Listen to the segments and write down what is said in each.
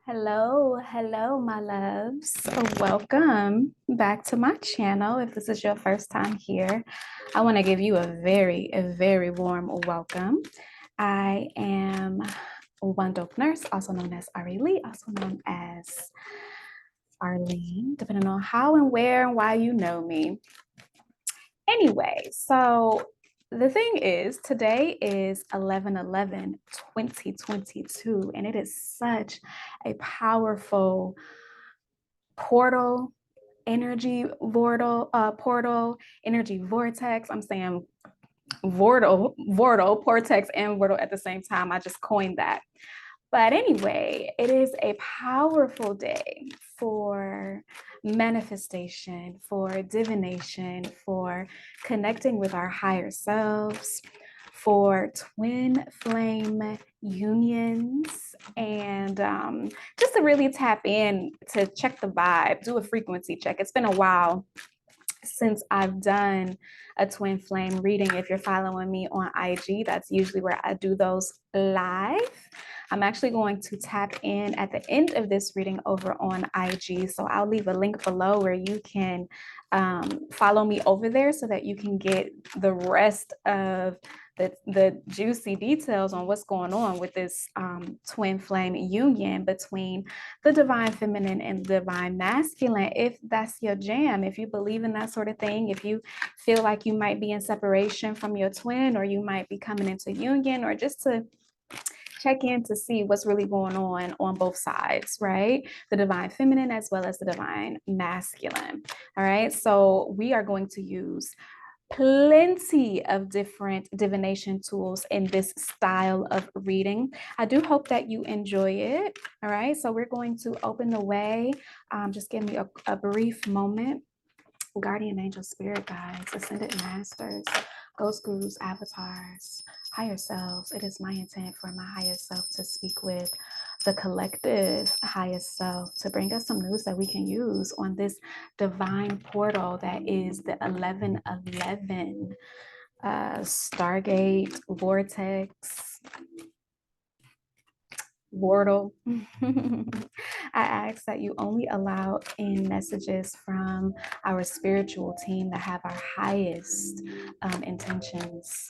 Hello, my loves. Welcome back to my channel. If this is your first time here, I want to give you a very warm welcome. I am one dope nurse, also known as Arrey Lee, also known as Arleen, depending on how and where and why you know me. Anyway, so the thing is, today is 11/11/2022, and it is such a powerful portal, energy vortex. I'm saying vortex and vortal at the same time. I just coined that. But anyway, it is a powerful day for manifestation, for divination, for connecting with our higher selves, for twin flame unions, and just to really tap in to check the vibe, do a frequency check. It's been a while since I've done a twin flame reading. If you're following me on IG, that's usually where I do those live. I'm actually going to tap in at the end of this reading over on IG. So I'll leave a link below where you can follow me over there so that you can get the rest of the juicy details on what's going on with this twin flame union between the divine feminine and the divine masculine. If that's your jam, if you believe in that sort of thing, if you feel like you might be in separation from your twin, or you might be coming into union, or just to check in to see what's really going on both sides, right? The divine feminine as well as the divine masculine. All right, so we are going to use plenty of different divination tools in this style of reading. I do hope that you enjoy it. All right, so we're going to open the way. Just give me a brief moment. Guardian angel, spirit guides, ascended masters, ghost gurus, avatars, higher selves. It is my intent for my higher self to speak with the collective highest self to bring us some news that we can use on this divine portal that is the 11/11 Stargate vortex Wardle. I ask that you only allow in messages from our spiritual team that have our highest intentions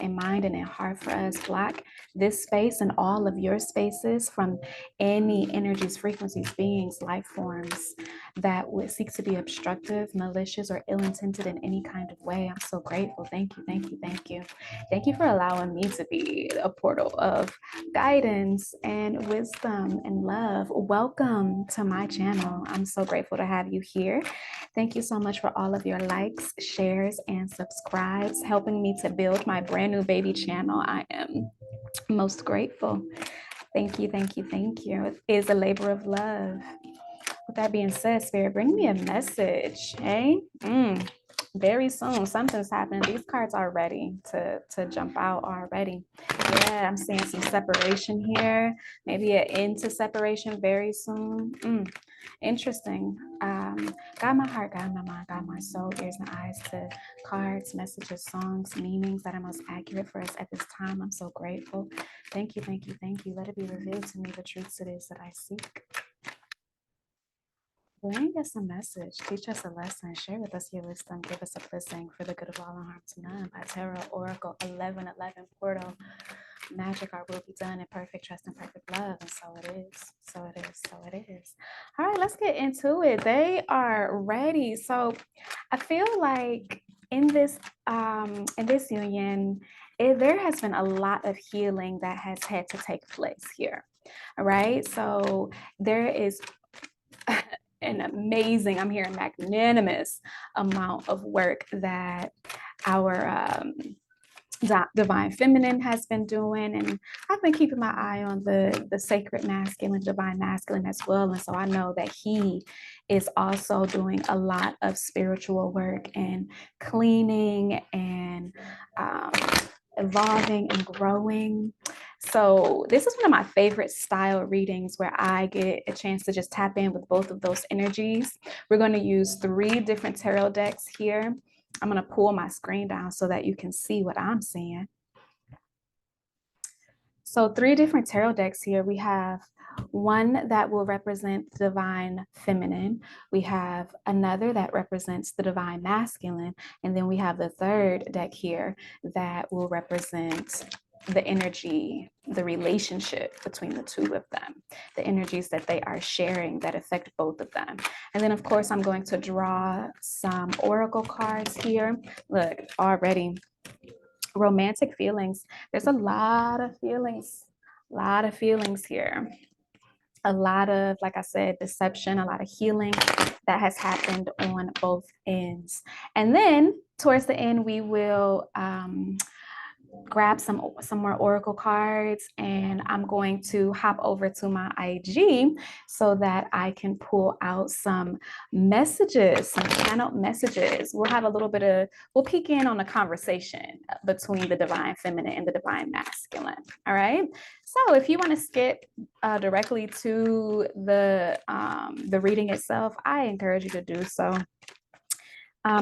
in mind and in heart for us. Block this space and all of your spaces from any energies, frequencies, beings, life forms that would seek to be obstructive, malicious, or ill-intended in any kind of way. I'm so grateful. Thank you, thank you, thank you. Thank you for allowing me to be a portal of guidance and wisdom and love. Welcome to my channel. I'm so grateful to have you here. Thank you so much for all of your likes, shares, and subscribes, helping me to build my brand new baby channel. I am most grateful. Thank you, thank you, thank you. It is a labor of love. With that being said, Spirit, bring me a message, hey? Very soon, something's happening. These cards are ready to jump out already. Yeah, I'm seeing some separation here. Maybe an end to separation very soon. Interesting. Got my heart, got my mind, got my soul, ears and eyes to cards, messages, songs, meanings that are most accurate for us at this time. I'm so grateful. Thank you, thank you, thank you. Let it be revealed to me the truths it is that I seek. Bring us a message, teach us a lesson, share with us your wisdom, give us a blessing for the good of all and harm to none. By Tarot Oracle 11/11 Portal, magic art will be done in perfect trust and perfect love. And so it is, so it is, so it is. All right, let's get into it. They are ready. So I feel like in this union, there has been a lot of healing that has had to take place here. All right, so there is an amazing, I'm hearing magnanimous amount of work that our divine feminine has been doing, and I've been keeping my eye on the sacred masculine, divine masculine as well. And so I know that he is also doing a lot of spiritual work and cleaning and evolving and growing. So this is one of my favorite style readings where I get a chance to just tap in with both of those energies. We're going to use 3 different tarot decks here. I'm going to pull my screen down so that you can see what I'm seeing. So 3 different tarot decks here. We have one that will represent the divine feminine. We have another that represents the divine masculine. And then we have the third deck here that will represent the energy, the relationship between the two of them, the energies that they are sharing that affect both of them. And then, of course, I'm going to draw some oracle cards here. Look, already romantic feelings. There's a lot of feelings here. A lot of, like I said, deception, a lot of healing that has happened on both ends. And then towards the end, we will grab some more oracle cards, and I'm going to hop over to my IG so that I can pull out some messages, some channeled messages. We'll have a little bit of, we'll peek in on the conversation between the divine feminine and the divine masculine. All right. So if you want to skip directly to the reading itself, I encourage you to do so.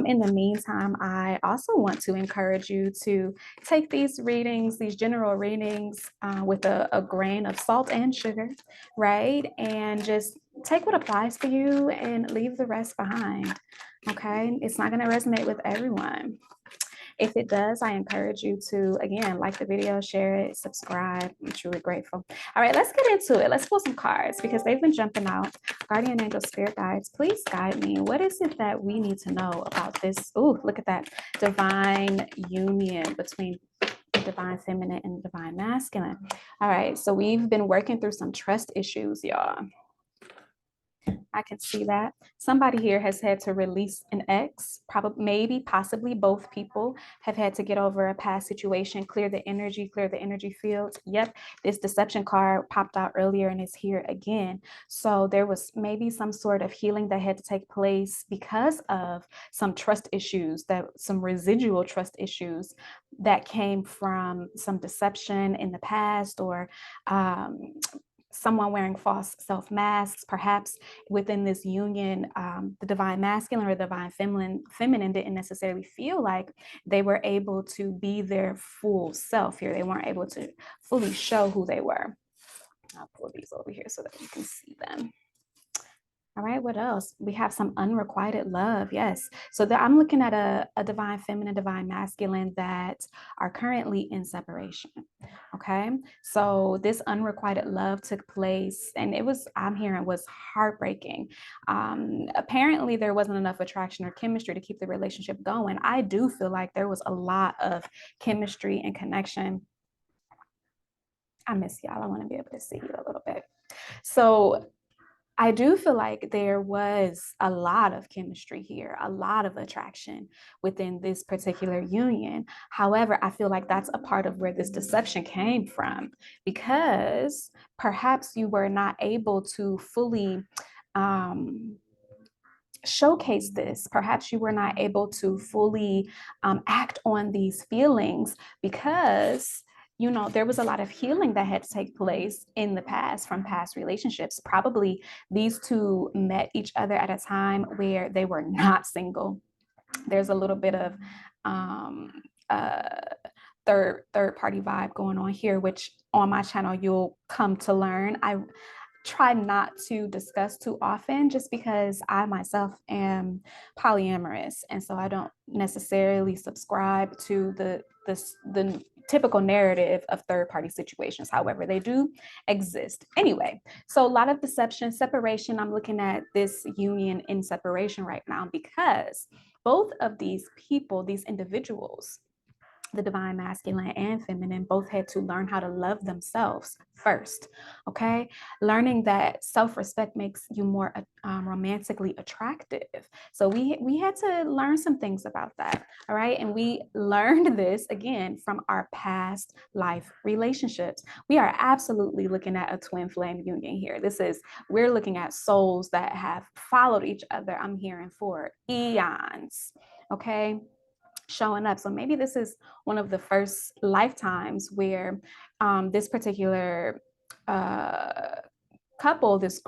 In the meantime, I also want to encourage you to take these readings, these general readings, with a grain of salt and sugar, right? And just take what applies for you and leave the rest behind, okay? It's not going to resonate with everyone. If it does, I encourage you to, again, like the video, share it, subscribe. I'm truly grateful. All right, let's get into it. Let's pull some cards because they've been jumping out. Guardian angel, spirit guides, please guide me. What is it that we need to know about this? Oh, look at that divine union between the divine feminine and the divine masculine. All right, so we've been working through some trust issues, y'all. I can see that. Somebody here has had to release an ex, probably, maybe, possibly both people have had to get over a past situation, clear the energy field. Yep, this deception card popped out earlier and is here again. So there was maybe some sort of healing that had to take place because of some trust issues, some residual trust issues that came from some deception in the past, or someone wearing false self masks, perhaps within this union. The divine masculine or divine feminine didn't necessarily feel like they were able to be their full self here. They weren't able to fully show who they were. I'll pull these over here so that you can see them. All right, what else? We have some unrequited love. Yes. So I'm looking at a divine feminine, divine masculine that are currently in separation. Okay. So this unrequited love took place, and I'm hearing, was heartbreaking. Apparently there wasn't enough attraction or chemistry to keep the relationship going. I do feel like there was a lot of chemistry and connection. I miss y'all. I want to be able to see you a little bit. So I do feel like there was a lot of chemistry here, a lot of attraction within this particular union. However, I feel like that's a part of where this deception came from, because perhaps you were not able to fully showcase this. Perhaps you were not able to fully act on these feelings because there was a lot of healing that had to take place in the past from past relationships. Probably these two met each other at a time where they were not single. There's a little bit of third party vibe going on here, which on my channel you'll come to learn. I try not to discuss too often just because I myself am polyamorous, and so I don't necessarily subscribe to the typical narrative of third-party situations. However, they do exist. Anyway, so a lot of deception, separation. I'm looking at this union in separation right now because both of these people, these individuals, the divine masculine and feminine, both had to learn how to love themselves first. Okay, learning that self-respect makes you more romantically attractive. So we had to learn some things about that. All right, and we learned this again from our past life relationships. We are absolutely looking at a twin flame union here. We're looking at souls that have followed each other, I'm hearing, for eons. Okay, showing up. So maybe this is one of the first lifetimes where this particular couple, this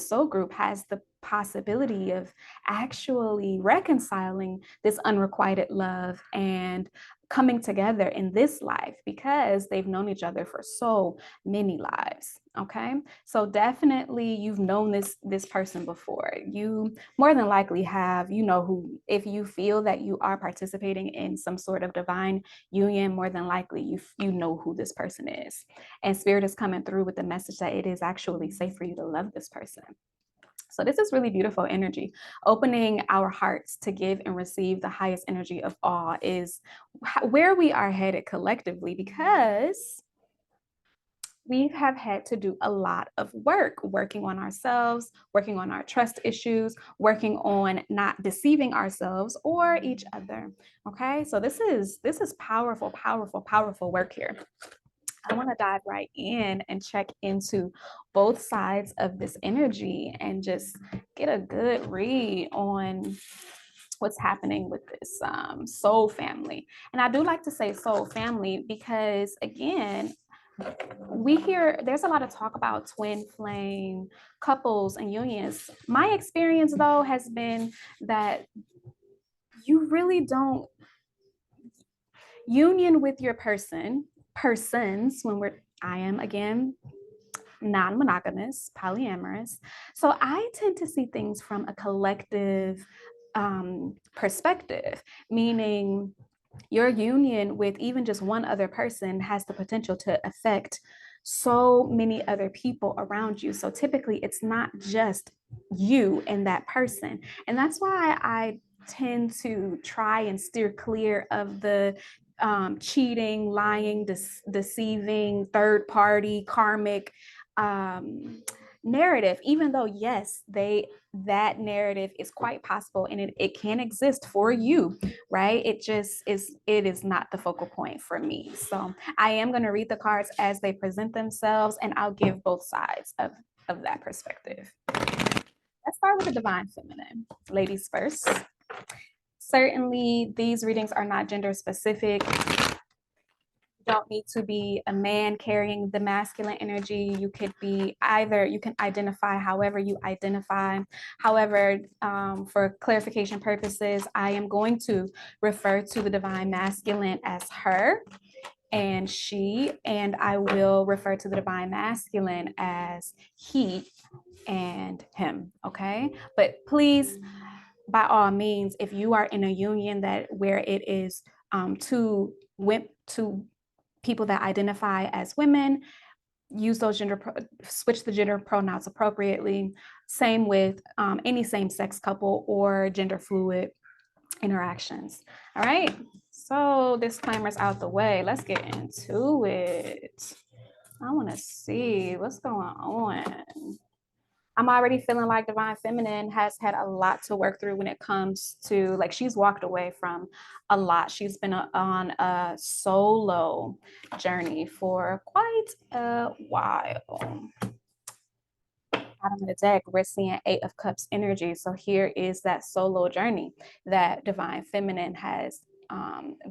soul group, has the possibility of actually reconciling this unrequited love and coming together in this life because they've known each other for so many lives. Okay, so definitely you've known this person before. You more than likely have, you know, who, if you feel that you are participating in some sort of divine union, more than likely you know who this person is, and spirit is coming through with the message that it is actually safe for you to love this person. So this is really beautiful energy. Opening our hearts to give and receive the highest energy of all is where we are headed collectively, because we have had to do a lot of work, working on ourselves, working on our trust issues, working on not deceiving ourselves or each other. Okay, so this is powerful, powerful, powerful work here. I want to dive right in and check into both sides of this energy and just get a good read on what's happening with this soul family. And I do like to say soul family because, again, we hear there's a lot of talk about twin flame couples and unions. My experience, though, has been that you really don't union with your persons, I am, again, non-monogamous, polyamorous. So I tend to see things from a collective perspective, meaning your union with even just one other person has the potential to affect so many other people around you. So typically it's not just you and that person. And that's why I tend to try and steer clear of the cheating, lying, deceiving, third party, karmic narrative, even though, yes, that narrative is quite possible and it can exist for you, right? It is not the focal point for me. So I am going to read the cards as they present themselves, and I'll give both sides of that perspective. Let's start with the divine feminine. Ladies first. Certainly, these readings are not gender specific. You don't need to be a man carrying the masculine energy. You could be either, you can identify however you identify. However, for clarification purposes, I am going to refer to the divine masculine as her and she, and I will refer to the divine masculine as he and him, okay? But please, by all means, if you are in a union where it is two people that identify as women, use those switch the gender pronouns appropriately. Same with any same-sex couple or gender fluid interactions. All right, so disclaimers out the way. Let's get into it. I want to see what's going on. I'm already feeling like divine feminine has had a lot to work through when it comes to, like, she's walked away from a lot. She's been on a solo journey for quite a while. Bottom of the deck, we're seeing 8 of Cups energy. So here is that solo journey that divine feminine has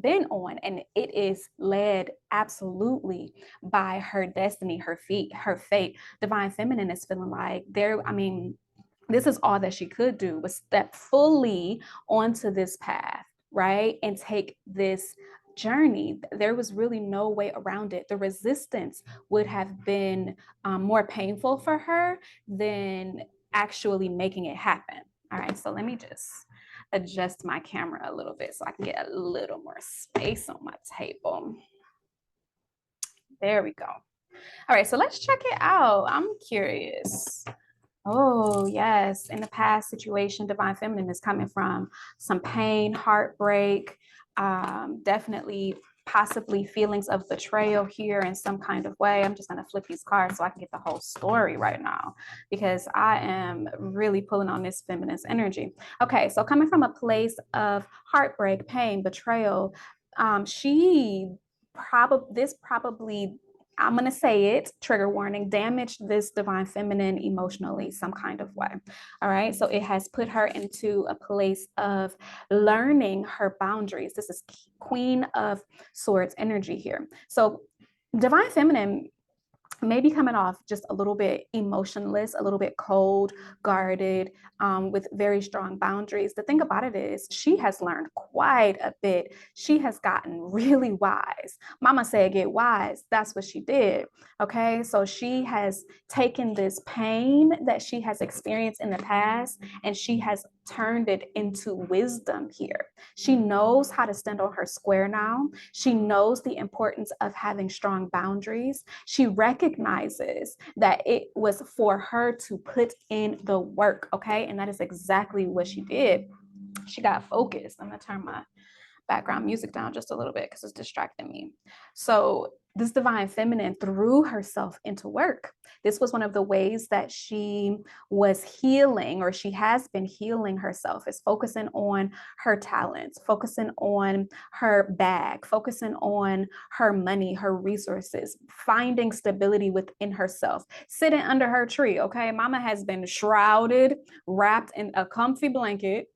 been on, and it is led absolutely by her destiny, her fate. Divine feminine is feeling like this is all that she could do, was step fully onto this path, right, and take this journey. There was really no way around it. The resistance would have been more painful for her than actually making it happen. All right, so let me just adjust my camera a little bit so I can get a little more space on my table. There we go. All right, so let's check it out. I'm curious. Oh, yes. In the past situation, divine feminine is coming from some pain, heartbreak, definitely possibly feelings of betrayal here in some kind of way. I'm just going to flip these cards so I can get the whole story right now, because I am really pulling on this feminist energy. Okay, so coming from a place of heartbreak, pain, betrayal, this probably, I'm going to say it, trigger warning, damaged this divine feminine emotionally some kind of way. All right. So it has put her into a place of learning her boundaries. This is Queen of Swords energy here. So divine feminine maybe coming off just a little bit emotionless, a little bit cold, guarded, with very strong boundaries. The thing about it is she has learned quite a bit. She has gotten really wise. Mama said, get wise. That's what she did. Okay. So she has taken this pain that she has experienced in the past and she has turned it into wisdom here. She knows how to stand on her square now. She knows the importance of having strong boundaries. She recognizes that it was for her to put in the work, okay? And that is exactly what she did. She got focused. I'm gonna turn my background music down just a little bit because it's distracting me. So this divine feminine threw herself into work. This was one of the ways that she was healing, or she has been healing herself, is focusing on her talents, focusing on her bag, focusing on her money, her resources, finding stability within herself, sitting under her tree. Okay. Mama has been shrouded, wrapped in a comfy blanket,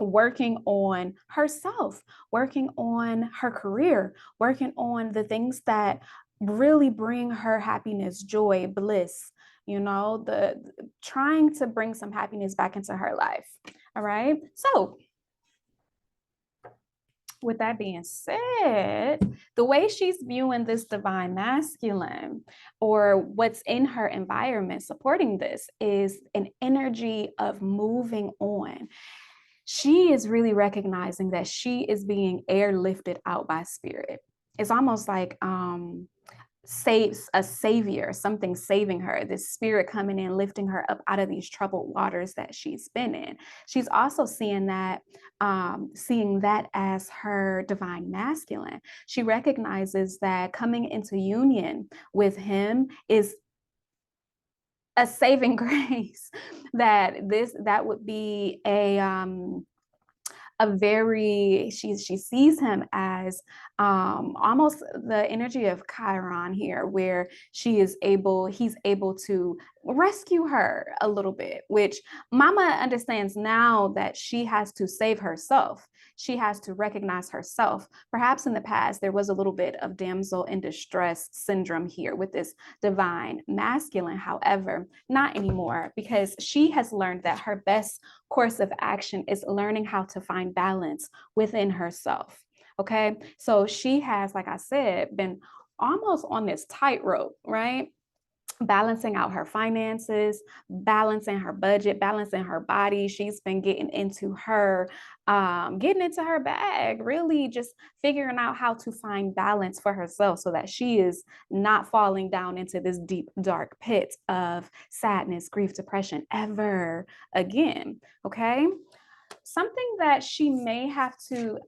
working on herself, working on her career, working on the things that really bring her happiness, joy, bliss, the trying to bring some happiness back into her life. All right. So with that being said, the way she's viewing this divine masculine, or what's in her environment supporting this, is an energy of moving on. She is really recognizing that she is being airlifted out by spirit. It's almost like saves a savior, something saving her, this spirit coming in, lifting her up out of these troubled waters that she's been in. She's also seeing that as her divine masculine. She recognizes that coming into union with him is a saving grace, that would be a very, she sees him as almost the energy of Chiron here, where he's able to rescue her a little bit, which Mama understands now that she has to save herself. She has to recognize herself. Perhaps in the past, there was a little bit of damsel in distress syndrome here with this divine masculine. However, not anymore, because she has learned that her best course of action is learning how to find balance within herself. Okay. So she has, like I said, been almost on this tightrope, right? Balancing out her finances, balancing her budget, balancing her body. She's been getting into her bag, really just figuring out how to find balance for herself so that she is not falling down into this deep, dark pit of sadness, grief, depression ever again. Okay. Something that she may have to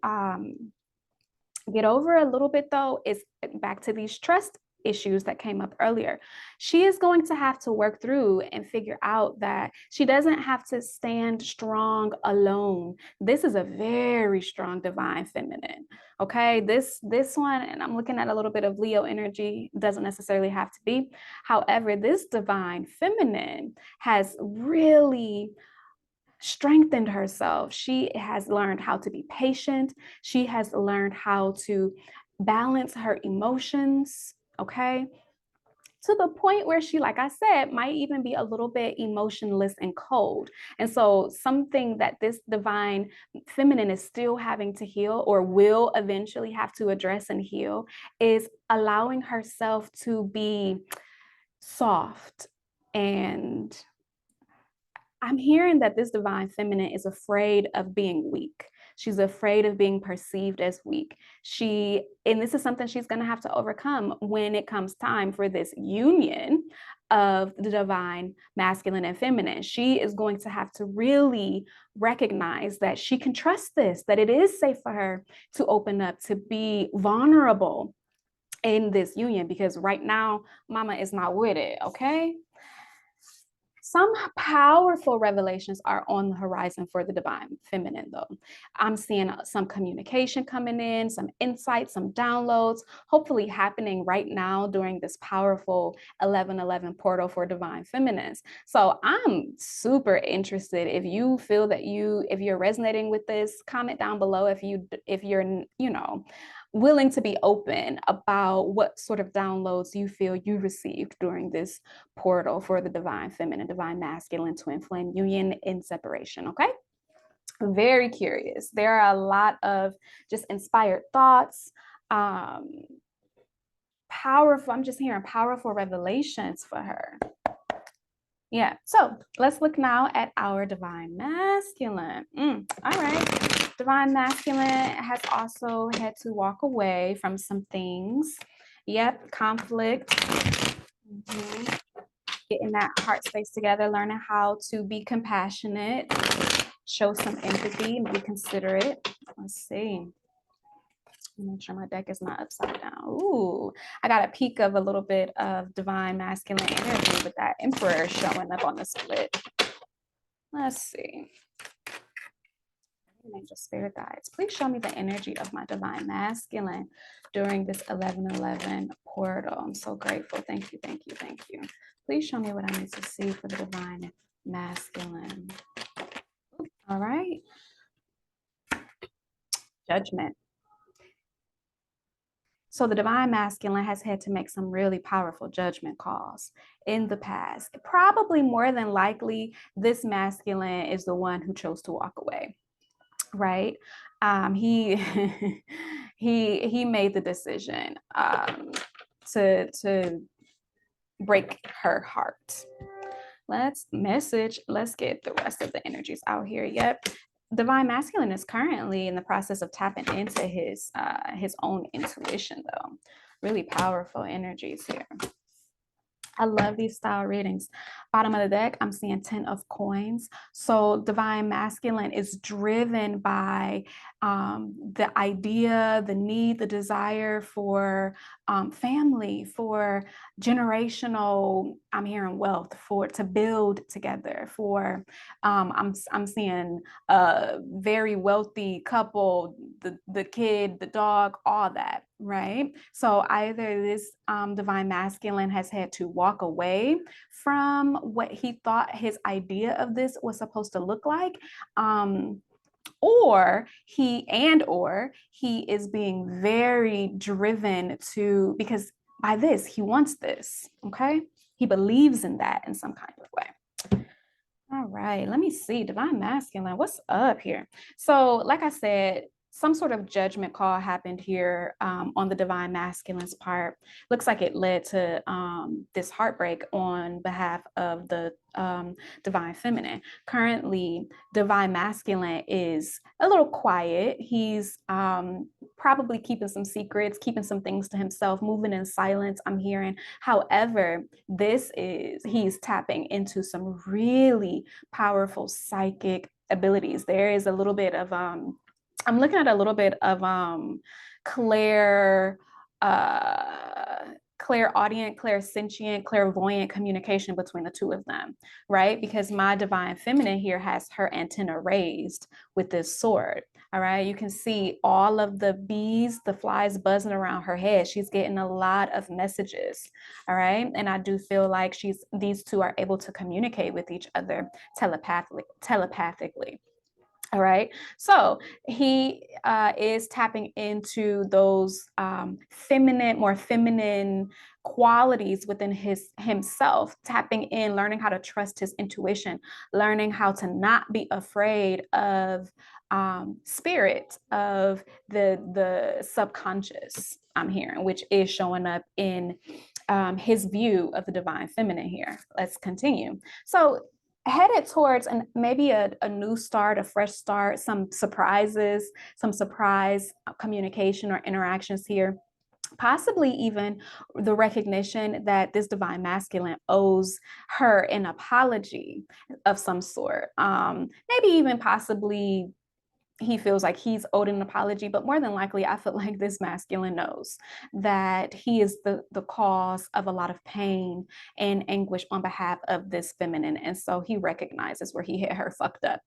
get over a little bit, though, is back to these trust issues that came up earlier. She is going to have to work through and figure out that she doesn't have to stand strong alone. This is a very strong divine feminine. Okay, this one, and I'm looking at a little bit of Leo energy, doesn't necessarily have to be. However, this divine feminine has really strengthened herself. She has learned how to be patient. She has learned how to balance her emotions, okay? To the point where she, like I said, might even be a little bit emotionless and cold. And so something that this divine feminine is still having to heal, or will eventually have to address and heal, is allowing herself to be soft. And I'm hearing that this divine feminine is afraid of being weak. She's afraid of being perceived as weak. And this is something she's going to have to overcome when it comes time for this union of the divine masculine and feminine. She is going to have to really recognize that she can trust this, that it is safe for her to open up, to be vulnerable in this union, because right now, Mama is not with it, okay? Some powerful revelations are on the horizon for the divine feminine, though. I'm seeing some communication coming in, some insights, some downloads, hopefully happening right now during this powerful 1111 portal for divine feminines. So I'm super interested. If you feel that if you're resonating with this, comment down below. If you're, willing to be open about what sort of downloads you feel you received during this portal for the divine feminine, divine masculine, twin flame union in separation. Okay. Very curious. There are a lot of just inspired thoughts, powerful, I'm just hearing powerful revelations for her. Yeah, so let's look now at our divine masculine. All right, divine masculine has also had to walk away from some things. Yep, conflict. Getting that heart space together, learning how to be compassionate, show some empathy, be considerate. Let's see. Make sure my deck is not upside down. Ooh, I got a peek of a little bit of divine masculine energy with that emperor showing up on the split. Let's see. Angel spirit guides, please show me the energy of my divine masculine during this 11/11 portal. I'm so grateful. Thank you, thank you, thank you. Please show me what I need to see for the divine masculine. All right. Judgment. So the divine masculine has had to make some really powerful judgment calls in the past. Probably more than likely, this masculine is the one who chose to walk away, right? He he made the decision to break her heart. Let's get the rest of the energies out here. Yep. Divine masculine is currently in the process of tapping into his own intuition, though. Really powerful energies here. I love these style readings. Bottom of the deck, I'm seeing 10 of coins. So divine masculine is driven by the idea, the need, the desire for family, for generational, I'm hearing wealth, for to build together, for I'm seeing a very wealthy couple, the kid, the dog, all that, right? So either this divine masculine has had to walk away from what he thought his idea of this was supposed to look like, or he is being very driven to, because by this he wants this. Okay, he believes in that in some kind of way. All right, let me see. Divine masculine, what's up here? So like I said, some sort of judgment call happened here on the divine masculine's part. Looks like it led to this heartbreak on behalf of the divine feminine. Currently, divine masculine is a little quiet. He's probably keeping some secrets, keeping some things to himself, moving in silence, I'm hearing. However, he's tapping into some really powerful psychic abilities. There is a little bit of I'm looking at a little bit of clairaudient, clairsentient, clairvoyant communication between the two of them, right? Because my divine feminine here has her antenna raised with this sword. All right, you can see all of the bees, the flies buzzing around her head. She's getting a lot of messages. All right, and I do feel like these two are able to communicate with each other telepathically. All right, so he is tapping into those more feminine qualities within himself, tapping in, learning how to trust his intuition, learning how to not be afraid of spirit, of the subconscious, I'm hearing, which is showing up in his view of the divine feminine here. Let's continue. So headed towards maybe a new start, a fresh start, some surprise communication or interactions here. Possibly even the recognition that this divine masculine owes her an apology of some sort. Maybe even possibly he feels like he's owed an apology, but more than likely, I feel like this masculine knows that he is the cause of a lot of pain and anguish on behalf of this feminine. And so he recognizes where he hit her fucked up.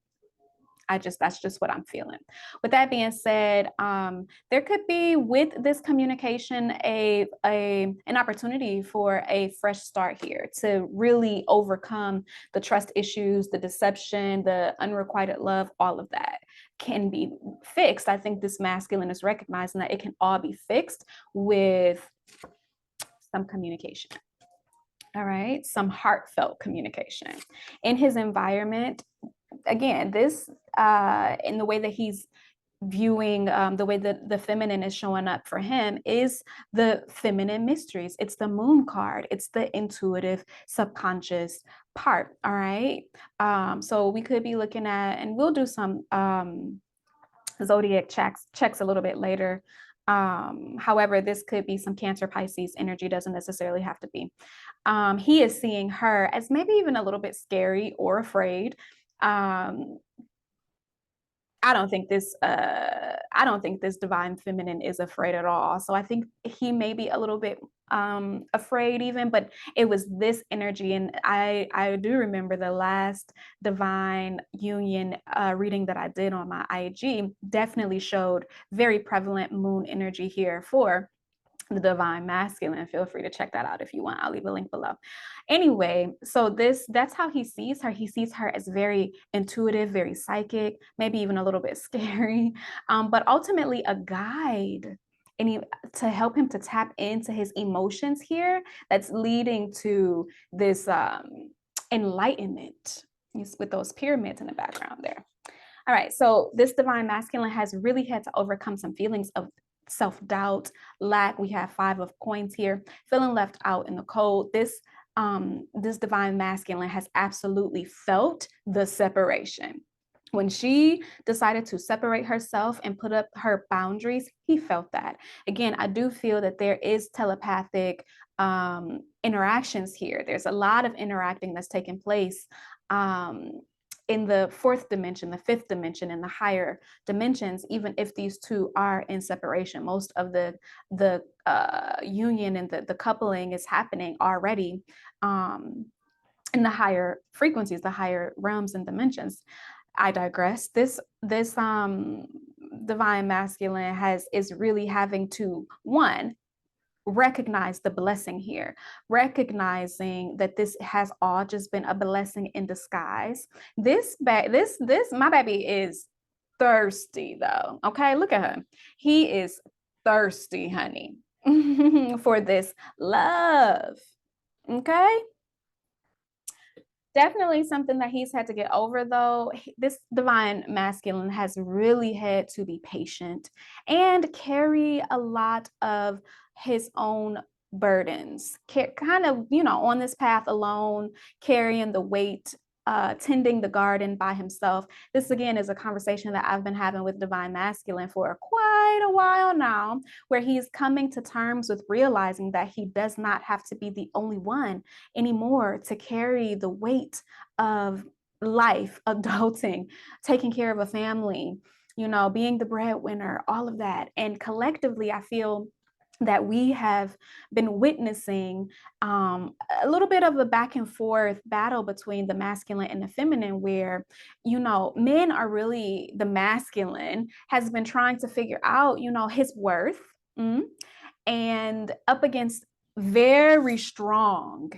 That's just what I'm feeling. With that being said, there could be with this communication an opportunity for a fresh start here to really overcome the trust issues, the deception, the unrequited love, all of that. can be fixed. I think this masculine is recognizing that it can all be fixed with some communication. All right, some heartfelt communication in his environment. Again, this in the way that he's viewing, the way that the feminine is showing up for him is the feminine mysteries. It's the moon card. It's the intuitive subconscious part. All right. So we could be looking at, and we'll do some zodiac checks a little bit later. However, this could be some Cancer Pisces energy, doesn't necessarily have to be. He is seeing her as maybe even a little bit scary or afraid. I don't think this divine feminine is afraid at all. So I think he may be a little bit afraid even, but it was this energy. And I do remember the last divine union reading that I did on my IG definitely showed very prevalent moon energy here for the divine masculine. Feel free to check that out if you want. I'll leave a link below. Anyway, so that's how he sees her. He sees her as very intuitive, very psychic, maybe even a little bit scary, but ultimately a guide to help him to tap into his emotions here, that's leading to this enlightenment with those pyramids in the background there. All right, so this divine masculine has really had to overcome some feelings of self-doubt, lack. We have 5 of coins here, feeling left out in the cold. This divine masculine has absolutely felt the separation. When she decided to separate herself and put up her boundaries, he felt that. Again, I do feel that there is telepathic interactions here. There's a lot of interacting that's taking place in the 4th dimension, the 5th dimension, and the higher dimensions, even if these two are in separation. Most of the union and the coupling is happening already in the higher frequencies, the higher realms and dimensions. I digress. This divine masculine is really having to, one, recognize the blessing here, recognizing that this has all just been a blessing in disguise. This my baby is thirsty though. Okay, look at him. He is thirsty, honey, for this love. Okay. Definitely something that he's had to get over, though. This divine masculine has really had to be patient and carry a lot of his own burdens, kind of, on this path alone, carrying the weight, tending the garden by himself. This, again, is a conversation that I've been having with divine masculine for quite a while now, where he's coming to terms with realizing that he does not have to be the only one anymore to carry the weight of life, adulting, taking care of a family, being the breadwinner, all of that. And collectively, I feel that we have been witnessing a little bit of a back and forth battle between the masculine and the feminine, where, men are really, the masculine has been trying to figure out, his worth, and up against very strong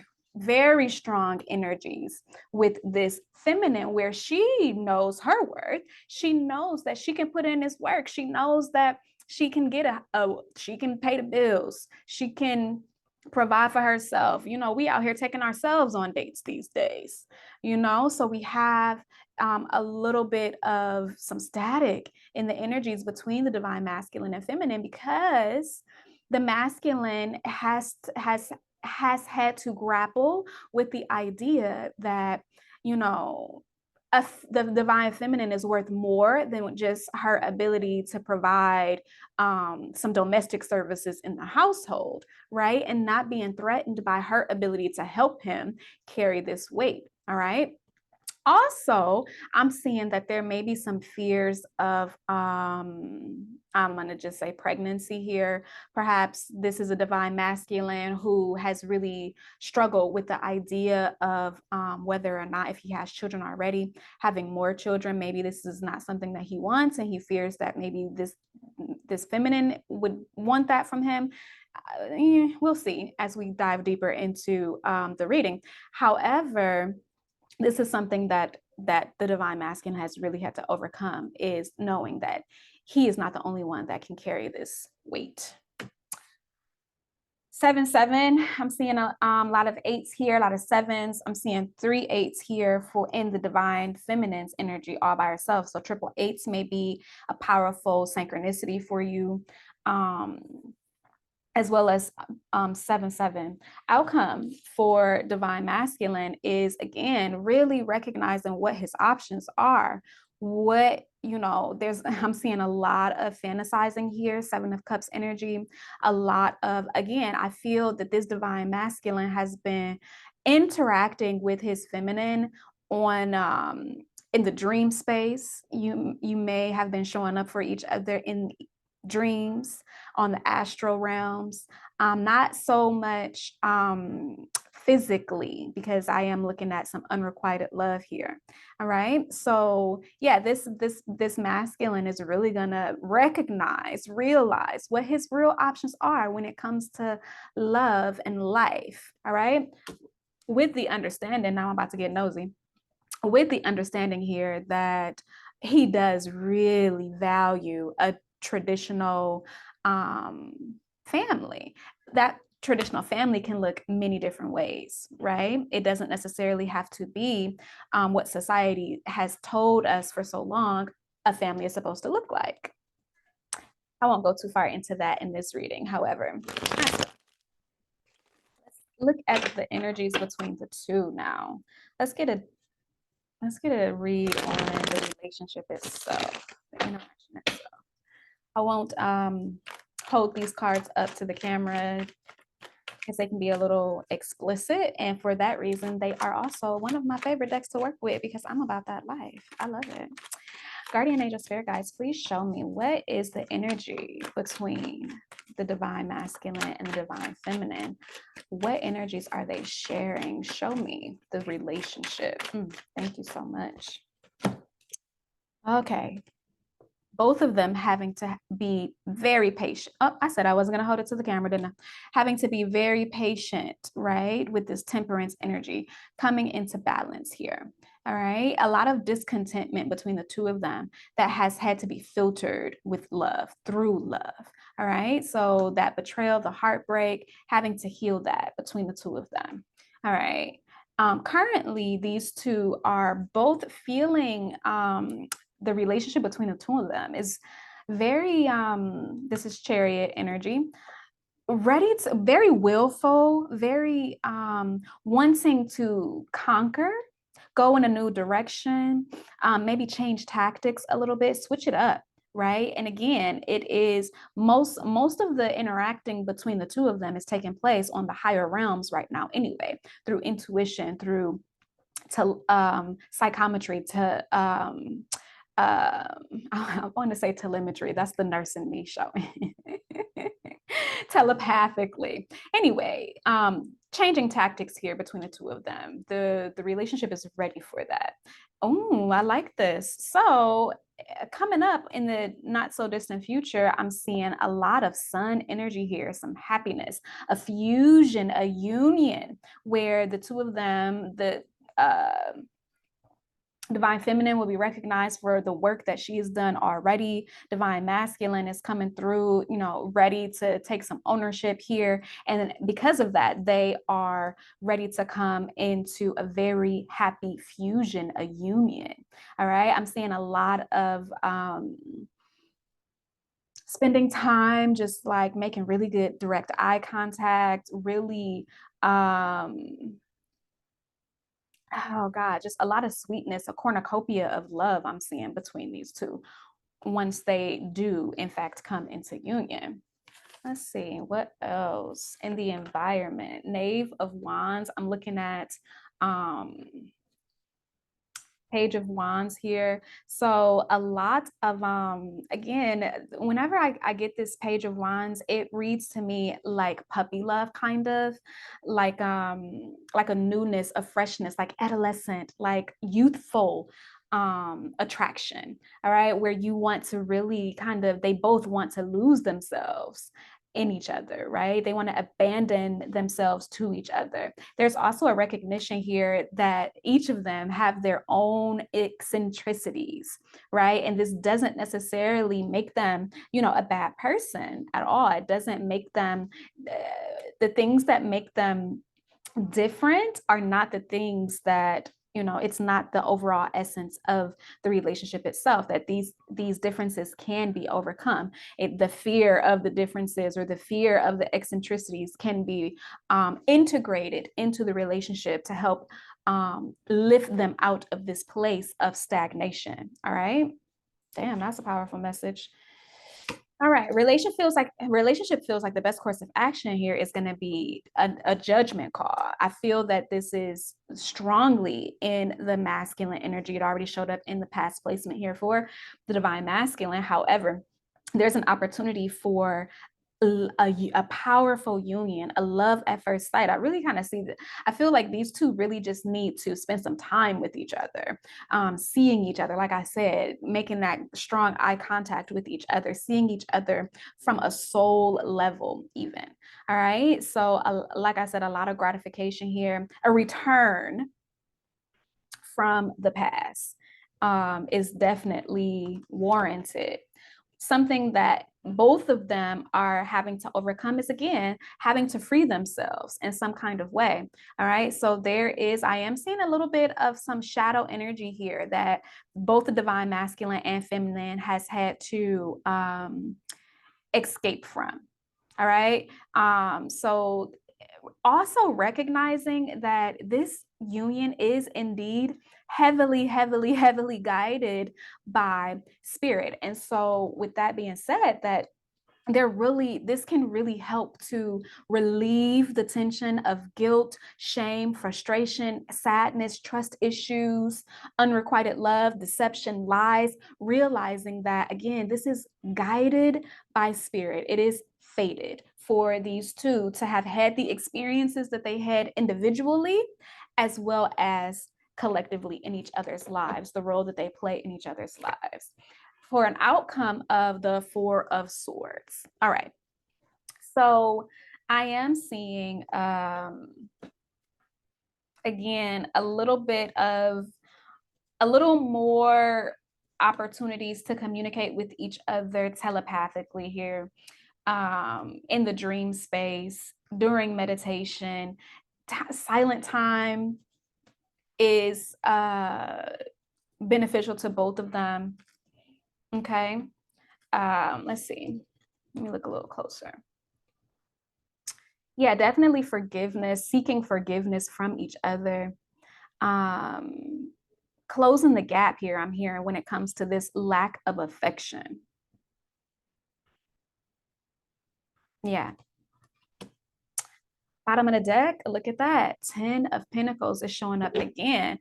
energies with this feminine, where she knows her worth. She knows that she can put in this work. She knows that she can get she can pay the bills. She can provide for herself. We out here taking ourselves on dates these days, so we have a little bit of some static in the energies between the divine masculine and feminine, because the masculine has had to grapple with the idea that, the divine feminine is worth more than just her ability to provide some domestic services in the household, right? And not being threatened by her ability to help him carry this weight, all right? Also, I'm seeing that there may be some fears of, I'm going to just say pregnancy here. Perhaps this is a divine masculine who has really struggled with the idea of whether or not, if he has children already, having more children. Maybe this is not something that he wants, and he fears that maybe this feminine would want that from him. We'll see as we dive deeper into the reading. However, this is something that the divine masculine has really had to overcome, is knowing that he is not the only one that can carry this weight. 7-7, I'm seeing a lot of eights here, a lot of sevens. I'm seeing 3 8s here for in the divine feminine's energy all by herself. So triple eights may be a powerful synchronicity for you. As well as 7-7. Outcome for divine masculine is, again, really recognizing what his options are. What, I'm seeing a lot of fantasizing here, 7 of Cups energy, a lot of, again, I feel that this divine masculine has been interacting with his feminine on in the dream space. You may have been showing up for each other in dreams on the astral realms, not so much physically, because I am looking at some unrequited love here. All right, so yeah, this masculine is really gonna realize what his real options are when it comes to love and life. All right, with the understanding, now I'm about to get nosy, with the understanding here that he does really value a traditional family. That traditional family can look many different ways, right? It doesn't necessarily have to be what society has told us for so long a family is supposed to look like. I won't go too far into that in this reading, however. Let's look at the energies between the two now. Let's get a read on the relationship itself, the interaction itself. I won't hold these cards up to the camera because they can be a little explicit. And for that reason, they are also one of my favorite decks to work with because I'm about that life. I love it. Guardian Angel Spirit Guides, please show me what is the energy between the divine masculine and the divine feminine. What energies are they sharing? Show me the relationship. Thank you so much. Okay. Both of them having to be very patient. Oh, I said I wasn't going to hold it to the camera, didn't I? Having to be very patient, right? With this temperance energy coming into balance here. All right. A lot of discontentment between the two of them that has had to be filtered with love, through love. All right. So that betrayal, the heartbreak, having to heal that between the two of them. All right. Currently, these two are both feeling the relationship between the two of them is very, this is Chariot energy, ready to, very willful, very wanting to conquer, go in a new direction, maybe change tactics a little bit, switch it up, right? And again, it is most of the interacting between the two of them is taking place on the higher realms right now anyway, through intuition, through psychometry, I want to say telemetry. That's the nurse in me showing. Telepathically. Anyway, changing tactics here between the two of them. The relationship is ready for that. Oh, I like this. So coming up in the not so distant future, I'm seeing a lot of sun energy here, some happiness, a fusion, a union where the two of them, the divine feminine will be recognized for the work that she has done already. Divine masculine is coming through, ready to take some ownership here. And because of that, they are ready to come into a very happy fusion, a union. All right. I'm seeing a lot of spending time, just like making really good direct eye contact, really oh God, just a lot of sweetness, a cornucopia of love I'm seeing between these two once they do, in fact, come into union. Let's see, what else in the environment? Knave of Wands, I'm looking at Page of Wands here. So a lot of, again, whenever I get this Page of Wands, it reads to me like puppy love, kind of like a newness, a freshness, like adolescent, like youthful attraction. All right. Where you want to really they both want to lose themselves in each other, right? They want to abandon themselves to each other. There's also a recognition here that each of them have their own eccentricities, right? And this doesn't necessarily make them, a bad person at all. It doesn't make them, the things that make them different are not the things that, it's not the overall essence of the relationship itself, that these differences can be overcome. The fear of the differences or the fear of the eccentricities can be integrated into the relationship to help lift them out of this place of stagnation. All right. Damn, that's a powerful message. All right, relationship feels like the best course of action here is going to be a judgment call. I feel that this is strongly in the masculine energy. It already showed up in the past placement here for the divine masculine. However, there's an opportunity for a powerful union, a love at first sight. I really kind of see that. I feel like these two really just need to spend some time with each other, seeing each other, like I said, making that strong eye contact with each other, seeing each other from a soul level even. All right. So like I said, a lot of gratification here, a return from the past is definitely warranted. Something that both of them are having to overcome is, again, having to free themselves in some kind of way. All right. So I am seeing a little bit of some shadow energy here that both the divine masculine and feminine has had to escape from. All right. So also recognizing that this union is indeed heavily, heavily, heavily guided by spirit. And so with that being said, that this can really help to relieve the tension of guilt, shame, frustration, sadness, trust issues, unrequited love, deception, lies, realizing that, again, this is guided by spirit. It is fated for these two to have had the experiences that they had individually, as well as collectively in each other's lives, the role that they play in each other's lives, for an outcome of the Four of Swords. All right. So I am seeing, again, a little more opportunities to communicate with each other telepathically here, in the dream space, during meditation. Silent time is beneficial to both of them. Okay. Let's see. Let me look a little closer. Yeah, definitely forgiveness, seeking forgiveness from each other. Closing the gap here, I'm hearing, when it comes to this lack of affection. Yeah. Bottom of the deck, look at that. 10 of Pentacles is showing up again.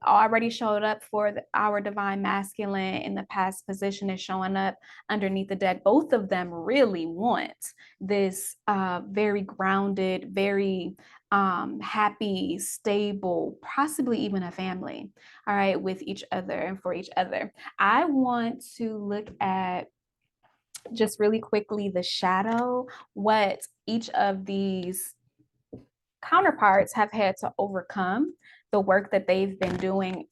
Already showed up for our divine masculine in the past position, is showing up underneath the deck. Both of them really want this very grounded, very happy, stable, possibly even a family, all right, with each other and for each other. I want to look at just really quickly the shadow, what each of these counterparts have had to overcome, the work that they've been doing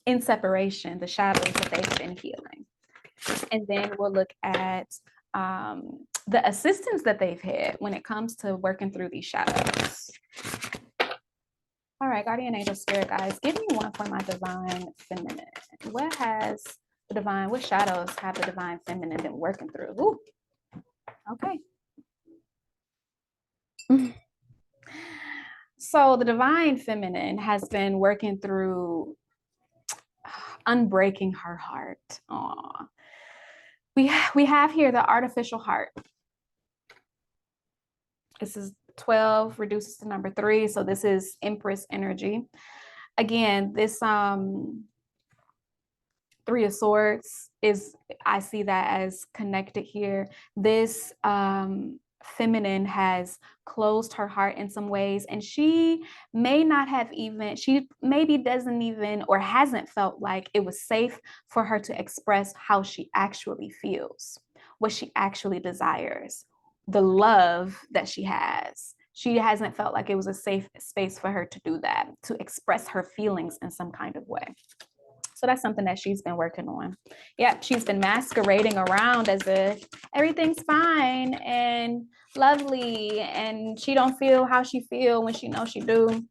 in separation, the shadows that they've been healing. And then we'll look at the assistance that they've had when it comes to working through these shadows. All right, guardian angel spirit guys, give me one for my divine feminine. What shadows have the divine feminine been working through? Ooh. Okay. So the divine feminine has been working through unbreaking her heart. Aww. We have here the artificial heart. This is 12, reduces to number 3. So this is Empress energy. Again, this 3 of Swords I see that as connected here. This feminine has closed her heart in some ways, and she maybe doesn't even or hasn't felt like it was safe for her to express how she actually feels, what she actually desires, the love that she has. She hasn't felt like it was a safe space for her to do that, to express her feelings in some kind of way. So that's something that she's been working on. Yep, she's been masquerading around as if everything's fine and lovely, and she don't feel how she feel when she knows she do.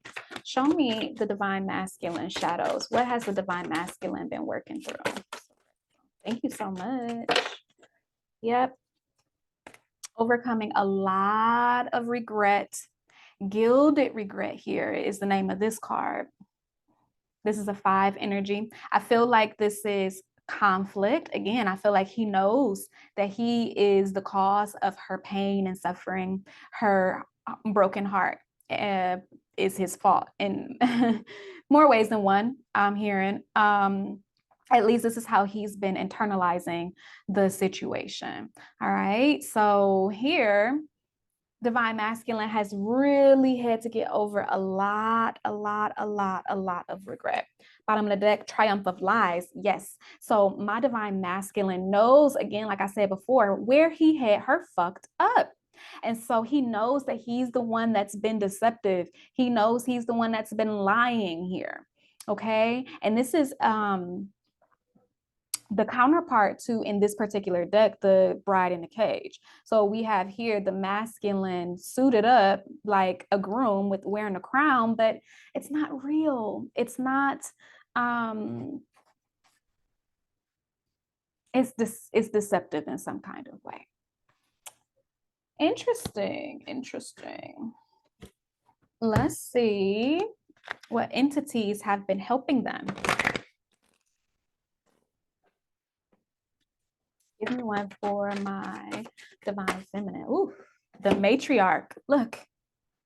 Show me the divine masculine shadows. What has the divine masculine been working through? Thank you so much. Yep. Overcoming a lot of regret. Gilded regret here is the name of this card. This is a 5 energy. I feel like this is conflict. Again, I feel like he knows that he is the cause of her pain and suffering. Her broken heart is his fault in more ways than one, I'm hearing. At least this is how he's been internalizing the situation. All right. So here, divine masculine has really had to get over a lot of regret. Bottom of the deck, triumph of lies. Yes. So my divine masculine knows, again, like I said before, where he had her fucked up. And so he knows that he's the one that's been deceptive. He knows he's the one that's been lying here. Okay. And this is the counterpart to, in this particular deck, the bride in the cage. So we have here the masculine suited up like a groom with wearing a crown, but it's not real. It's not, it's deceptive in some kind of way. Interesting. Let's see what entities have been helping them. Give me one for my divine feminine. Ooh, the matriarch. Look,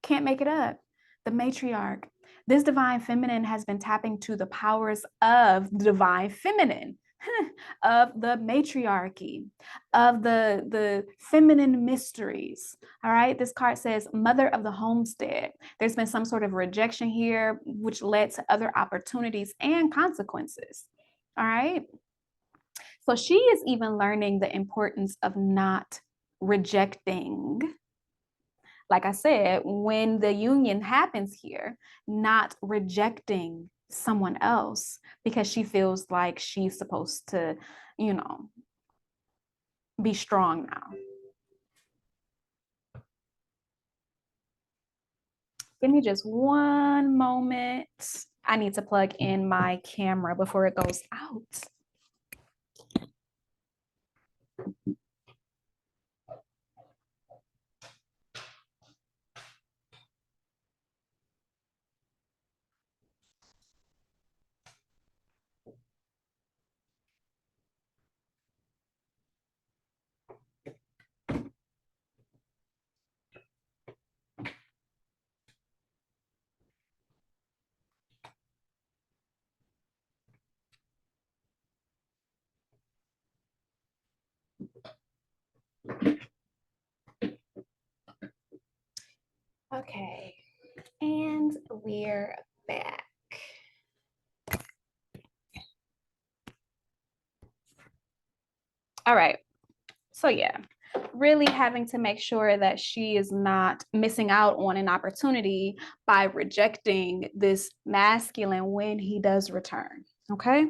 can't make it up. The matriarch. This divine feminine has been tapping to the powers of the divine feminine, of the matriarchy, of the feminine mysteries. All right. This card says mother of the homestead. There's been some sort of rejection here, which led to other opportunities and consequences. All right. So she is even learning the importance of not rejecting. Like I said, when the union happens here, not rejecting someone else because she feels like she's supposed to, you know, be strong now. Give me just one moment. I need to plug in my camera before it goes out. Okay, and we're back. All right, so yeah, really having to make sure that she is not missing out on an opportunity by rejecting this masculine when he does return, okay?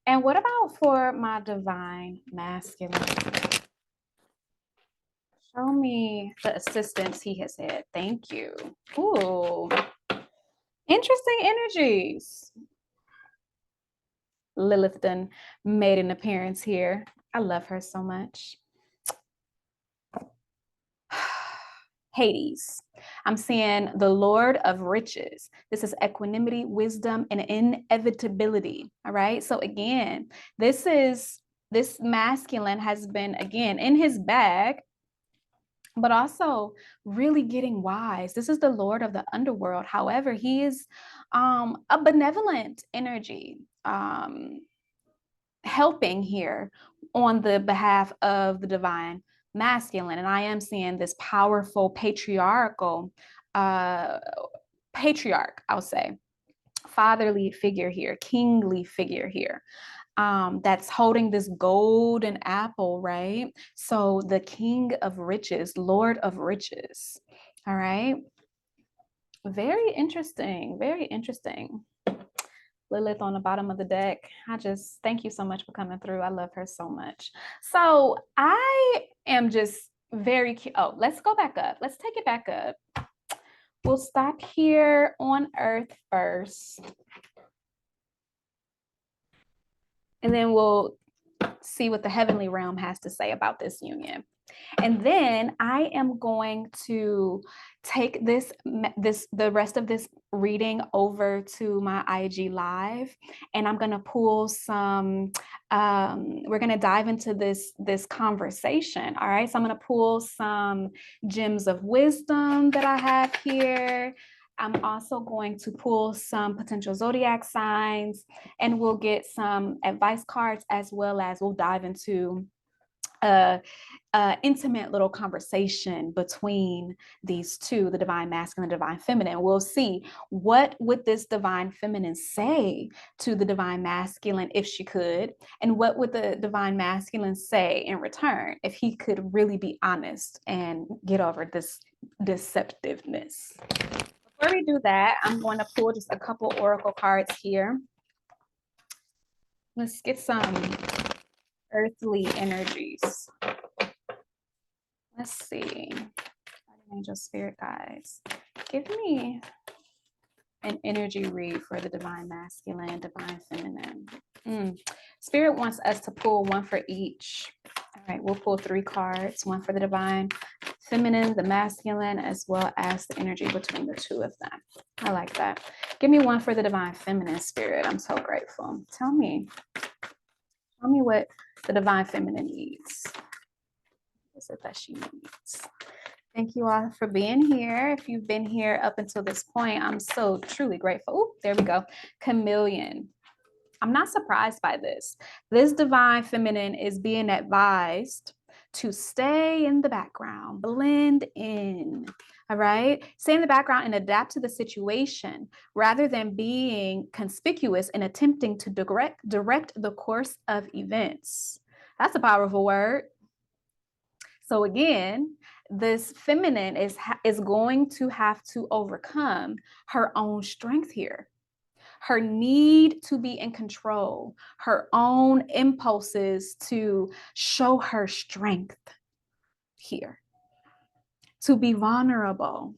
And what about for my divine masculine? Show me the assistance he has had. Thank you. Ooh, interesting energies. Lilith done made an appearance here. I love her so much. Hades. I'm seeing the Lord of Riches. This is equanimity, wisdom, and inevitability. All right. So again, this masculine has been, again, in his bag, but also really getting wise. This is the Lord of the underworld. However, he is a benevolent energy, helping here on the behalf of the divine masculine. And I am seeing this powerful patriarchal patriarch, I'll say, fatherly figure here, kingly figure here. that's holding this golden apple, right? So the king of riches, lord of riches. All right. Very interesting. Very interesting. Lilith on the bottom of the deck. I just thank you so much for coming through. I love her so much. So I am just very cute. Oh, let's go back up. Let's take it back up. We'll stop here on Earth first. And then we'll see what the heavenly realm has to say about this union. And then I am going to take the rest of this reading over to my IG live, and I'm going to pull some, we're going to dive into this conversation. All right. So I'm going to pull some gems of wisdom that I have here. I'm also going to pull some potential zodiac signs, and we'll get some advice cards, as well as we'll dive into intimate little conversation between these two, the divine masculine, divine feminine. We'll see, what would this divine feminine say to the divine masculine if she could, and what would the divine masculine say in return if he could really be honest and get over this deceptiveness. Before we do that, I'm going to pull just a couple oracle cards here. Let's get some earthly energies. Let's see. Angel, spirit guides, give me an energy read for the divine masculine, divine feminine. Spirit wants us to pull one for each. All right, we'll pull 3 cards, one for the divine feminine, the masculine, as well as the energy between the two of them. I like that. Give me one for the divine feminine, spirit. I'm so grateful. Tell me what the divine feminine needs. What is it that she needs? Thank you all for being here. If you've been here up until this point, I'm so truly grateful. Ooh, there we go. Chameleon. I'm not surprised by this. This divine feminine is being advised to stay in the background, blend in, all right? Stay in the background and adapt to the situation rather than being conspicuous and attempting to direct the course of events. That's a powerful word. So again, this feminine is going to have to overcome her own strength here, her need to be in control, her own impulses to show her strength here, to be vulnerable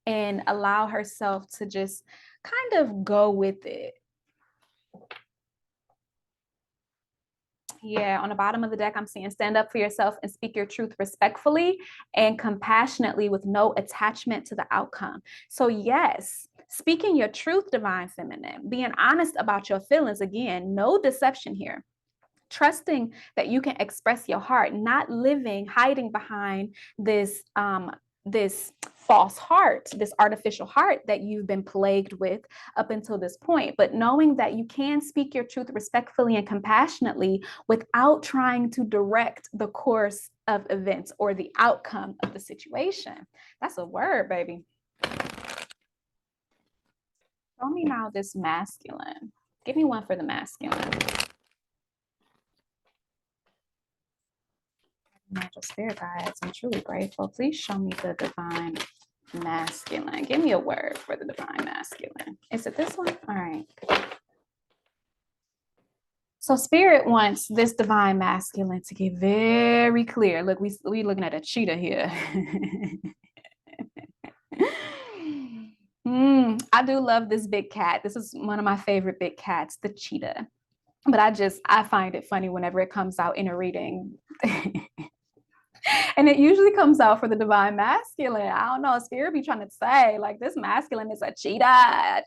and allow herself to just kind of go with it. Yeah, on the bottom of the deck, I'm seeing stand up for yourself and speak your truth respectfully and compassionately with no attachment to the outcome. So yes, speaking your truth, divine feminine, being honest about your feelings. Again, no deception here. Trusting that you can express your heart, not hiding behind this false heart, this artificial heart that you've been plagued with up until this point, but knowing that you can speak your truth respectfully and compassionately without trying to direct the course of events or the outcome of the situation. That's a word, baby. Show me now this masculine. Give me one for the masculine. Natural spirit guides, I'm truly grateful. Please show me the divine masculine. Give me a word for the divine masculine. Is it this one? All right. So spirit wants this divine masculine to get very clear. Look, we looking at a cheetah here. I do love this big cat. This is one of my favorite big cats, the cheetah. But I find it funny whenever it comes out in a reading. And it usually comes out for the divine masculine. I don't know, spirit be trying to say, like, this masculine is a cheetah.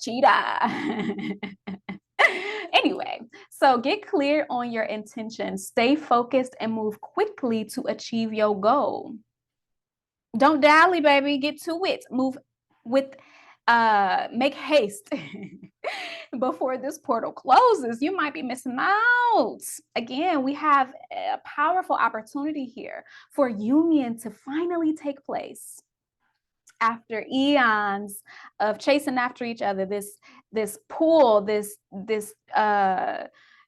Anyway, so get clear on your intentions, stay focused, and move quickly to achieve your goal. Don't dally, baby. Get to it. Move with make haste before this portal closes. You might be missing out. Again, we have a powerful opportunity here for union to finally take place after eons of chasing after each other. This pull, this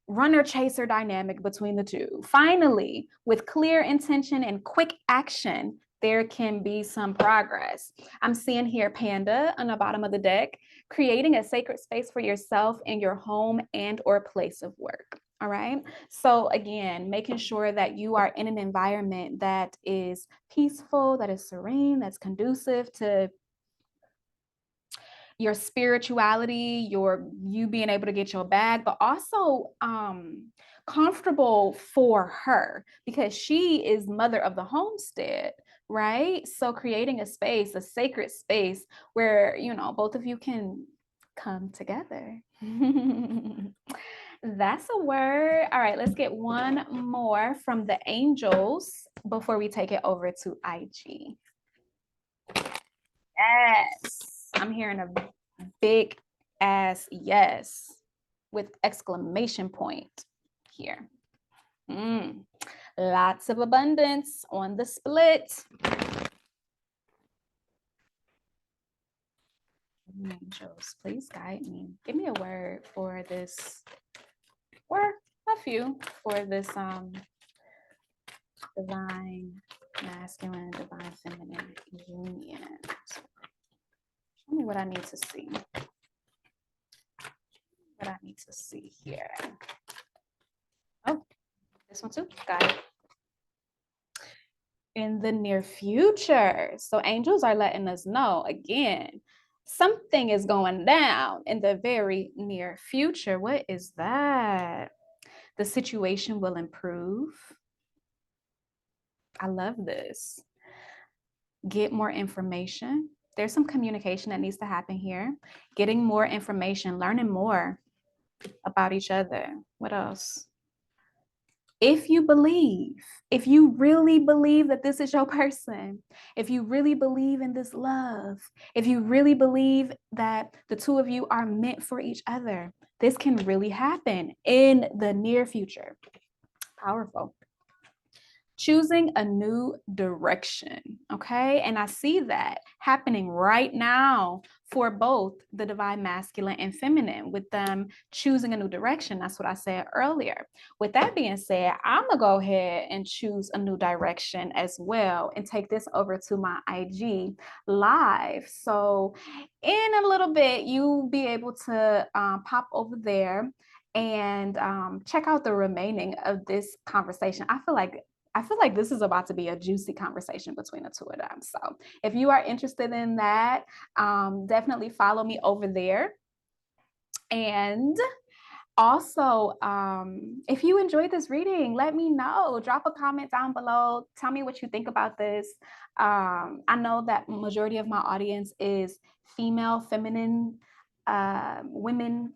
runner chaser dynamic between the two. Finally, with clear intention and quick action, there can be some progress. I'm seeing here Panda on the bottom of the deck, creating a sacred space for yourself in your home and or place of work. All right. So again, making sure that you are in an environment that is peaceful, that is serene, that's conducive to your spirituality, you being able to get your bag, but also comfortable for her because she is mother of the homestead, right? So creating a space, a sacred space where, you know, both of you can come together. That's a word. All right, let's get one more from the angels before we take it over to IG. Yes, I'm hearing a big ass yes with exclamation point here. Lots of abundance on the split. Angels, please guide me. Give me a word for this, or a few for this divine masculine, divine feminine union. Show me what I need to see. What I need to see here. Oh, this one too. Got it. In the near future. So angels are letting us know again, something is going down in the very near future. What is that? The situation will improve. I love this. Get more information. There's some communication that needs to happen here. Getting more information, learning more about each other. What else? If you believe, if you really believe that this is your person, if you really believe in this love, if you really believe that the two of you are meant for each other, this can really happen in the near future. Powerful. Choosing a new direction, okay? And I see that happening right now for both the divine masculine and feminine with them choosing a new direction. That's what I said earlier. With that being said, I'm gonna go ahead and choose a new direction as well and take this over to my IG live. So in a little bit, you'll be able to pop over there and check out the remaining of this conversation. I feel like this is about to be a juicy conversation between the two of them. So if you are interested in that, definitely follow me over there. And also, if you enjoyed this reading, let me know. Drop a comment down below. Tell me what you think about this. I know that majority of my audience is female, feminine, women,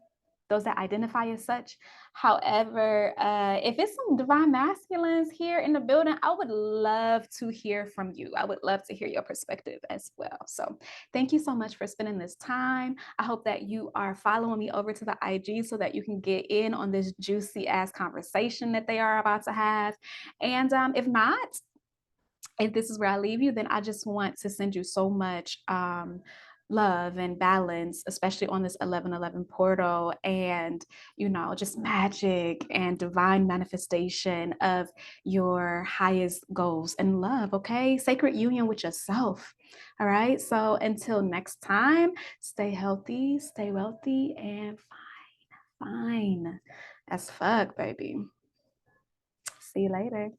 those that identify as such. However, if it's some divine masculines here in the building, I would love to hear from you. I would love to hear your perspective as well. So thank you so much for spending this time. I hope that you are following me over to the IG so that you can get in on this juicy ass conversation that they are about to have. And if not, if this is where I leave you, then I just want to send you so much love and balance, especially on this 1111 portal, and you know, just magic and divine manifestation of your highest goals and love. Okay, sacred union with yourself. All right, so until next time, stay healthy, stay wealthy, and fine as fuck, baby. See you later.